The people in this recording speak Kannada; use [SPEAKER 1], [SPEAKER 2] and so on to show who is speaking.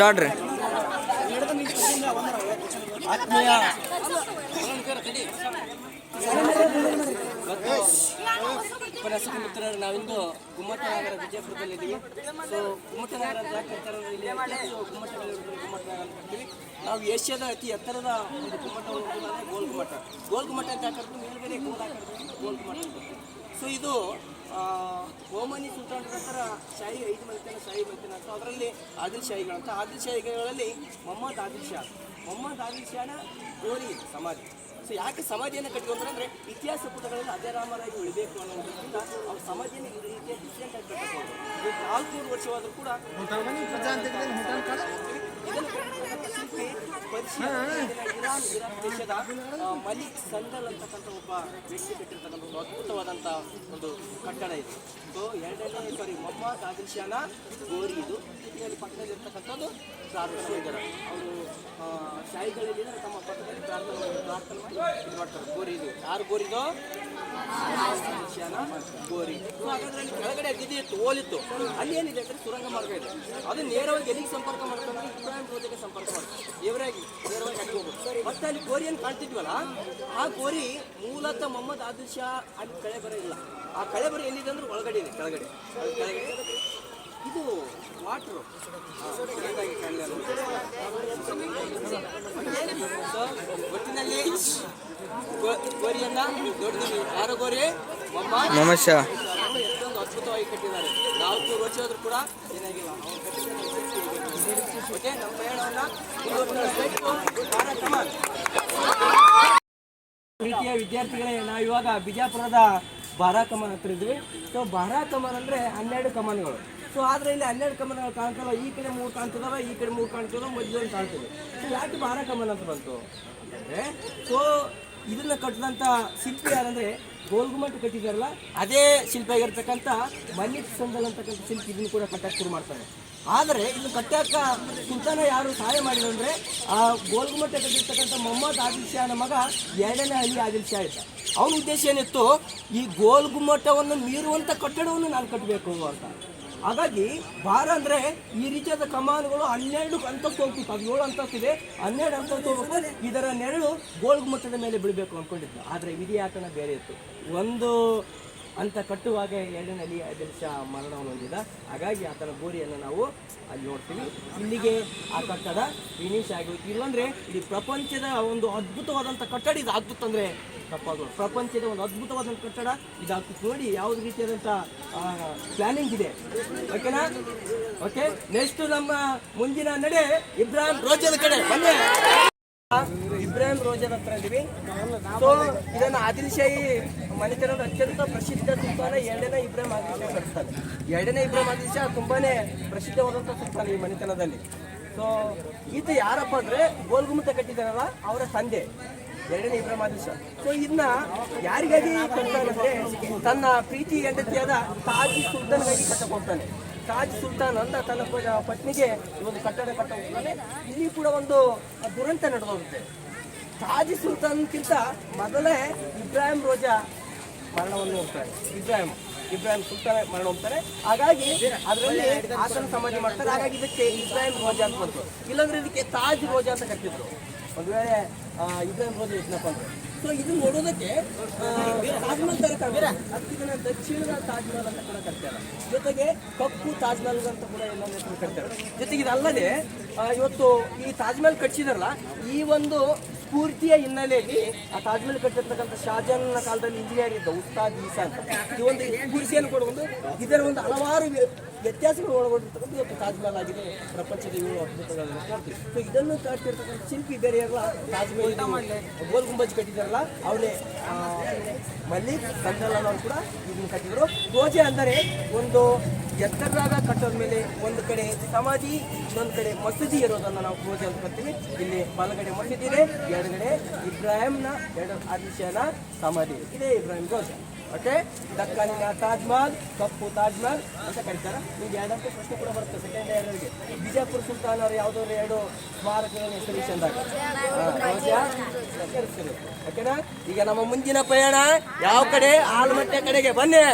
[SPEAKER 1] ಸ್ಟಾರ್ಟ್ ರೀ.
[SPEAKER 2] ಆತ್ಮೀಯ ಉಪನ್ಯಾಸಕ ಮಿತ್ರರು, ನಾವಿಂದು ಗುಮ್ಮಟ ನಗರ ವಿಜಯಪುರದಲ್ಲಿದ್ದೀವಿ. ಸೊ ಗುಮ್ಮಟ ನಗರ ಅಂತ ಯಾಕೆ ಹೇಳ್ತಾರೆ ಅಂದರೆ ಇಲ್ಲಿ ಗುಮ್ಮಟ ನಗರ ಅಂತೀವಿ. ನಾವು ಏಷ್ಯಾದ ಅತಿ ಎತ್ತರದ ಒಂದು ಗುಮ್ಮಟವನ್ನು ನೋಡೋದಾದ್ರೆ ಗೋಲ್ ಗುಮ್ಮಟ ಅಂತ ಹಾಕಿದ್ರೆ ಮೇಲ್ಗಡೆ ಗೋಲ್ ಹಾಕಿದ್ರೆ ಗೋಲ್ ಗುಮ್ಮಟ ಅಂತ. ಸೊ ಇದು ಓಮನಿ ಸುಲ್ತಾನ್ ನಂತರ ಶಾಹಿ 5 ಮನೆತನ ಶಾಹಿ ಮನೆತನ ಅಂತ, ಅದರಲ್ಲಿ ಆದಿಲ್ ಶಾಹಿಗಳಂತ. ಆದಿಲ್ ಶಾಹಿಗಳಲ್ಲಿ ಮೊಹಮ್ಮದ್ ಆದಿಲ್ ಶಾನ ಗೋರಿ ಸಮಾಧಿ. ಸೊ ಯಾಕೆ ಸಮಾಧಿಯನ್ನು ಕಟ್ಟಿಕೊಂಡ್ರೆ ಅಂದರೆ ಇತಿಹಾಸ ಪುಟಗಳಲ್ಲಿ ಅಜರಾಮರಾಗಿ ಉಳಿಬೇಕು ಅನ್ನೋದ್ರಿಂದ ಅವ್ರ ಸಮಾಧಿಯನ್ನು ಈ ರೀತಿಯ ಡಿಫ್ರೆಂಟ್ ಆಗಿ ಕಟ್ಟಬಹುದು. 400 ವರ್ಷವಾದರೂ ಕೂಡ ಶಿಲ್ಪಿ ಇರಾನ್ ದೇಶದ ಮಲಿಕ್ ಸಂದಲ್ ಅಂತಕ್ಕಂಥ ಒಬ್ಬ ವ್ಯಕ್ತಿ ಕಟ್ಟಿರ್ತಕ್ಕಂಥ ಒಂದು ಅದ್ಭುತವಾದಂಥ ಒಂದು ಕಟ್ಟಡ ಇದು. ಸೊ ಮೊಹಮ್ಮದ್ ಆದಿಲ್ ಶಾನ ಗೋರಿ ಇದು. ಇದರಲ್ಲಿ ಪಕ್ಕದಲ್ಲಿ ಇರ್ತಕ್ಕಂಥದ್ದು ಪ್ರಾರ್ಥನಾ ಇದ್ದಾರೆ. ಅವರು ಶಾಹಿಗಳಲ್ಲಿ ತಮ್ಮ ಪಕ್ಕದಲ್ಲಿ ಪ್ರಾರ್ಥನೆ ಮಾಡಿ ಇದು ಮಾಡ್ತಾರೆ. ಗೋರಿ ಇದು ಯಾರು ಗೋರಿದು? ಶಾನ ಗೋರಿ. ಸೊ ಹಾಗಾದ್ರೆ ಅಲ್ಲಿ ಕೆಳಗಡೆ ಅಗ್ದಿ ಇತ್ತು, ಓಲಿತ್ತು. ಅಲ್ಲಿ ಏನಿದೆ ಅಂದರೆ ಸುರಂಗ ಮಾರ್ಗ ಇದೆ. ಅದು ನೇರವಾಗಿ ಎಲ್ಲಿಗೆ ಸಂಪರ್ಕ ಮಾಡ್ತಾರೆ? ಇಬ್ರಾಹಿಂ ರೋಜೆಗೆ ಸಂಪರ್ಕ ಮಾಡ್ತಾರೆ. ನೇರವಾಗಿ ಅಲ್ಲಿ ಹೋಗ್ಬೋದು. ಮತ್ತೆ ಅಲ್ಲಿ ಗೋರಿಯನ್ನು ಕಾಣ್ತಿದ್ವಲ್ಲ, ಆ ಗೋರಿ ಮೂಲತಃ ಮೊಹಮ್ಮದ್ ಆದಿಲ್ ಶಾ ಅಲ್ಲಿ ಕಳೆಬರ ಇಲ್ಲ. ಆ ಕಳೆಬರ ಎಲ್ಲಿದೆ ಅಂದ್ರೆ ಒಳಗಡೆ ಇದೆ, ಕೆಳಗಡೆ. ಇದು ವಾಟ್ರು ಒಟ್ಟಿನಲ್ಲಿ ಗೋರಿಯನ್ನ ನೋಡ್ತೀವಿ. ಯಾರು ಗೋರಿ? ಮೊಹಮ್ಮದ್ ಶಾ. ಎಷ್ಟೊಂದು ಅದ್ಭುತವಾಗಿ ಕಟ್ಟಿದ್ದಾರೆ. 400 ವರ್ಷ ಆದ್ರೂ ಕೂಡ ಏನಾಗಿಲ್ಲ. ಓಕೆ, ನಮ್ಮ ಪ್ರಯಾಣವನ್ನ ರೀತಿಯ ವಿದ್ಯಾರ್ಥಿಗಳೇ, ನಾವು ಇವಾಗ ಬಿಜಾಪುರದ ಬಾರಾ ಕಮಾನ್ ಹತ್ರ ಇದ್ವಿ. ಸೊ ಬಾರಾ ಕಮಾನ್ ಅಂದರೆ 12 ಕಮಾನ್ಗಳು. ಸೊ ಆದರೆ ಇಲ್ಲಿ 12 ಕಮಾನ್ಗಳು ಕಾಣ್ತಲ್ಲ. ಈ ಕಡೆ 3 ಕಾಣ್ತದವ, ಈ ಕಡೆ 3 ಕಾಣ್ತದ, ಮಧ್ಯದಲ್ಲಿ ಕಾಣ್ತದೆ. ಸೊ ಯಾಕೆ ಬಾರಾ ಕಮಾನ್ ಅಂತ ಬಂತು ಅಂದರೆ, ಸೊ ಇದನ್ನ ಕಟ್ಟಿದಂಥ ಶಿಲ್ಪಿ ಯಾರಂದರೆ ಗೋಲ್ಗುಮ್ಮಟ ಕಟ್ಟಿದಾರಲ್ಲ ಅದೇ ಶಿಲ್ಪಿಯಾಗಿರ್ತಕ್ಕಂಥ ಮಲಿಕ್ ಸಂದಲ್ ಅಂತಕ್ಕಂಥ ಶಿಲ್ಪಿ ಇದನ್ನು ಕೂಡ ಕಟ್ಟಕ್ಕೆ ಶುರು ಮಾಡ್ತಾರೆ. ಆದರೆ ಇದನ್ನು ಕಟ್ಟಕ್ಕ ಸುಲ್ತಾನ ಯಾರು ಸಹಾಯ ಮಾಡಿದಂದರೆ ಆ ಗೋಲ್ಗುಮ್ಮಟ ಕಟ್ಟಿರ್ತಕ್ಕಂಥ ಮೊಹಮ್ಮದ್ ಆದಿಲ್ ಶಾನ ಮಗ 2ನೇ ಅಲಿ ಆದಿಲ್ ಶಾ ಇದ್ದ. ಅವನ ಉದ್ದೇಶ ಏನಿತ್ತು, ಈ ಗೋಲ್ಗುಮ್ಮಟವನ್ನು ಮೀರುವಂಥ ಕಟ್ಟಡವನ್ನು ನಾನು ಕಟ್ಟಬೇಕು ಅಂತ. ಹಾಗಾಗಿ ಬಾರ ಅಂದರೆ ಈ ರೀತಿಯಾದ ಕಮಾನುಗಳು 12 ಅಂತಸ್ತು ಹೋಗ್ತಿತ್ತು. 17 ಅಂತಸ್ತಿದೆ, 12 ಅಂತಸ್ತು ಹೋಗ್ಬೇಕು. ಇದರ ನೆರಳು ಗೋಲ್ಗುಮ್ಮಟದ ಮೇಲೆ ಬೀಳಬೇಕು ಅಂದ್ಕೊಂಡಿತ್ತು. ಆದರೆ ವಿಧಿಯಾತನ ಬೇರೆ ಇತ್ತು. ಒಂದು ಅಂತ ಕಟ್ಟುವಾಗ 2ನೇ ಅಲಿ ಆದಿಲ್ ಶಾ ಮರಣವನ್ನು ಹೊಂದಿದ. ಹಾಗಾಗಿ ಆತನ ಗೋರಿಯನ್ನು ನಾವು ಅಲ್ಲಿ ನೋಡ್ತೀವಿ. ಇಲ್ಲಿಗೆ ಆ ಕಟ್ಟಡ ಫಿನಿಶ್ ಆಗೋಯ್ತು. ಇಲ್ಲಾಂದರೆ ಇಡೀ ಪ್ರಪಂಚದ ಒಂದು ಅದ್ಭುತವಾದಂಥ ಕಟ್ಟಡ ಇದಾಗ್ತಿತ್ತು ಅಂದರೆ ತಪ್ಪಾಗೋದು. ಪ್ರಪಂಚದ ಒಂದು ಅದ್ಭುತವಾದಂಥ ಕಟ್ಟಡ ಇದಾಗ್ತಿತ್ತು. ನೋಡಿ ಯಾವುದೇ ರೀತಿಯಾದಂಥ ಪ್ಲಾನಿಂಗ್ ಇದೆ. ಓಕೆನಾ? ಓಕೆ, ನೆಕ್ಸ್ಟ್ ನಮ್ಮ ಮುಂದಿನ ನಡೆ ಇಬ್ರಾಹಿಂ ರೋಜದ ಕಡೆ ಬನ್ನಿ. ಇಬ್ರಾಹಿಂ ರೋಜದ ಹತ್ರ ಇದ್ದೀವಿ. ಸೊ ಇದನ್ನು ಆದಿಲ್ ಶಾಹಿ ಮನೆತನದ ಅತ್ಯಂತ ಪ್ರಸಿದ್ಧ ಸುಲ್ತಾನ 2ನೇ ಇಬ್ರಾಹಿಂ ಆದಿಲ್ ಶಾ ಕಟ್ಟಿಸ್ತಾರೆ. 2ನೇ ಇಬ್ರಾಹಿಂ ಆದಿಲ್ ಶಾ ತುಂಬಾನೇ ಪ್ರಸಿದ್ಧವಾದಂಥ ಸುಲ್ತಾನ ಈ ಮನೆತನದಲ್ಲಿ. ಸೊ ಈತ ಯಾರಪ್ಪ ಅಂದರೆ ಗೋಲ್ಗುಮ್ಮಟ ಕಟ್ಟಿದ್ದಾರಲ್ಲ ಅವರ ತಂದೆ 2ನೇ ಇಬ್ರಾಹಿಂ ಆದಿಲ್ ಶಾ. ಸೊ ಇದನ್ನ ಯಾರಿಗಾಗಿ ಕಟ್ತಾನಂದ್ರೆ ತನ್ನ ಪ್ರೀತಿ ಹೆಂಡತಿಯಾದ ತಾಜ್ ಸುಲ್ತಾನ್ಗಾಗಿ ಕಟ್ಟಕ್ಕೆ ಹೋಗ್ತಾನೆ. ತಾಜ್ ಸುಲ್ತಾನ್ ಅಂತ ತನ್ನ ಪತ್ನಿಗೆ ಒಂದು ಕಟ್ಟಡ ಕಟ್ಟ ಹೋಗ್ತಾನೆ. ಇಲ್ಲಿ ಕೂಡ ಒಂದು ದುರಂತ ನಡೆದೋಗುತ್ತೆ. ತಾಜ್ ಸುಲ್ತಾನ್ಗಿಂತ ಮೊದಲೇ ಇಬ್ರಾಹಿಂ ರೋಜಾ ಮರಣವನ್ನು ಹೋಗ್ತಾರೆ. ಇಬ್ರಾಹಿಂ ಸುಲ್ತಾನ ಮರಣ ಹೋಗ್ತಾರೆ. ಹಾಗಾಗಿ ಅದರಲ್ಲಿ ಆತನ ಸಮಾಧಿ ಮಾಡ್ತಾರೆ. ಹಾಗಾಗಿ ಇದಕ್ಕೆ ಇಬ್ರಾಹಿಂ ರೋಜಾ ಅಂತ ಬಂತು. ಇಲ್ಲಾಂದ್ರೆ ಇದಕ್ಕೆ ತಾಜ್ ರೋಜಾ ಅಂತ ಕಟ್ಟಿದ್ರು. ಒಂದು ವೇಳೆ ಇಬ್ರಾಹಿಂ ರೋಜಾ ಇದ್ನಪ್ಪ ಅಂದ್ರೆ. ಸೊ ಇದು ನೋಡೋದಕ್ಕೆ ತಾಜ್ಮಹಲ್ ತರ ಅದಕ್ಕೆ ದಕ್ಷಿಣದ ತಾಜ್ಮಹಲ್ ಅಂತ ಕೂಡ ಕಟ್ತಾರೆ. ಜೊತೆಗೆ ಕಪ್ಪು ತಾಜ್ಮಹಲ್ ಅಂತ ಕೂಡ ಇನ್ನೊಂದು ಹೆಸರು ಕಟ್ತಾರೆ. ಜೊತೆಗೆ ಇದಲ್ಲದೆ ಇವತ್ತು ಈ ತಾಜ್ಮಹಲ್ ಕಟ್ಟಿಸಿದಾರಲ್ಲ, ಈ ಒಂದು ಸ್ಫೂರ್ತಿಯ ಹಿನ್ನೆಲೆಯಲ್ಲಿ ಆ ತಾಜ್ಮಹಲ್ ಕಟ್ಟಿರ್ತಕ್ಕಂಥ ಶಾಜಹಾನ್ನ ಕಾಲದಲ್ಲಿ ಇಂಜಿನಿಯರ್ ಇದ್ದ ಉಸ್ತಾದ್ ಈಸಾ ಅಂತ ಈ ಒಂದು ಸ್ಫೂರ್ತಿಯನ್ನು ಕೊಡುವುದು. ಇದರ ಒಂದು ಹಲವಾರು ವ್ಯತ್ಯಾಸಗಳು ಒಳಗೊಂಡಿರ್ತಕ್ಕಂಥ ಇವತ್ತು ತಾಜ್ಮಹಲ್ ಆಗಿದೆ. ಪ್ರಪಂಚದ 7 ಅದ್ಭುತಗಳನ್ನು ನೋಡ್ತೀವಿ. ಸೊ ಇದನ್ನು ಕಟ್ಟಿರ್ತಕ್ಕಂಥ ಶಿಲ್ಪಿ ಬೇರೆ ಇರಲ್ಲ. ತಾಜ್ಮಹಲ್ ಗೋಲ್ ಗುಂಬಜ್ ಕಟ್ಟಿದಾರಲ್ಲ ಅವರೇ ಮಲಿಕ್ ಸಂದಲ್ ಅನ್ನೋರು ಕೂಡ ಇದನ್ನು ಕಟ್ಟಿದ್ರು. ರೋಜೆ ಅಂದರೆ ಒಂದು ಎತ್ತರವಾದ ಕಟ್ಟೋದ ಮೇಲೆ ಒಂದು ಕಡೆ ಸಮಾಧಿ, ಇನ್ನೊಂದು ಕಡೆ ಮಸೀದಿ ಇರೋದನ್ನು ನಾವು ರೋಜೆ ಅಂತ ಕರ್ತೀವಿ. ಇಲ್ಲಿ ಬಲಗಡೆ ಮಸೀದಿ ಇದೆ, ಎಡಗಡೆ ಇಬ್ರಾಹಿಂನ ಆದಿಲ್ ಶಾನ ಸಮಾಧಿ ಇದೆ, ಇಬ್ರಾಹಿಂ ರೋಜಾ. ಓಕೆ, ದಕ್ಕನಿನ ತಾಜ್ಮಹಲ್, ಕಪ್ಪು ತಾಜ್ಮಹಲ್ ಅಂತ ಕರೀತಾರೆ. ನಿಮ್ಗೆ 2 ಪ್ರಶ್ನೆ ಕೂಡ ಬರುತ್ತೆ ಸೆಕೆಂಡ್ ಇಯರ್ಗೆ. ಬಿಜಾಪುರ ಸುಲ್ತಾನ್ ಅವರು ಯಾವುದಾದ್ರು 2 ಸ್ಮಾರಕಗಳನ್ನು ಹೆಸರಿಸಿದಾಗ ರೋಜಾ ಕರೆಸ್ತಾರೆ. ಓಕೆನಾ? ಈಗ ನಮ್ಮ ಮುಂದಿನ ಪ್ರಯಾಣ ಯಾವ ಕಡೆ? ಆಲಮಟ್ಟೆ ಕಡೆಗೆ ಬನ್ನಿ.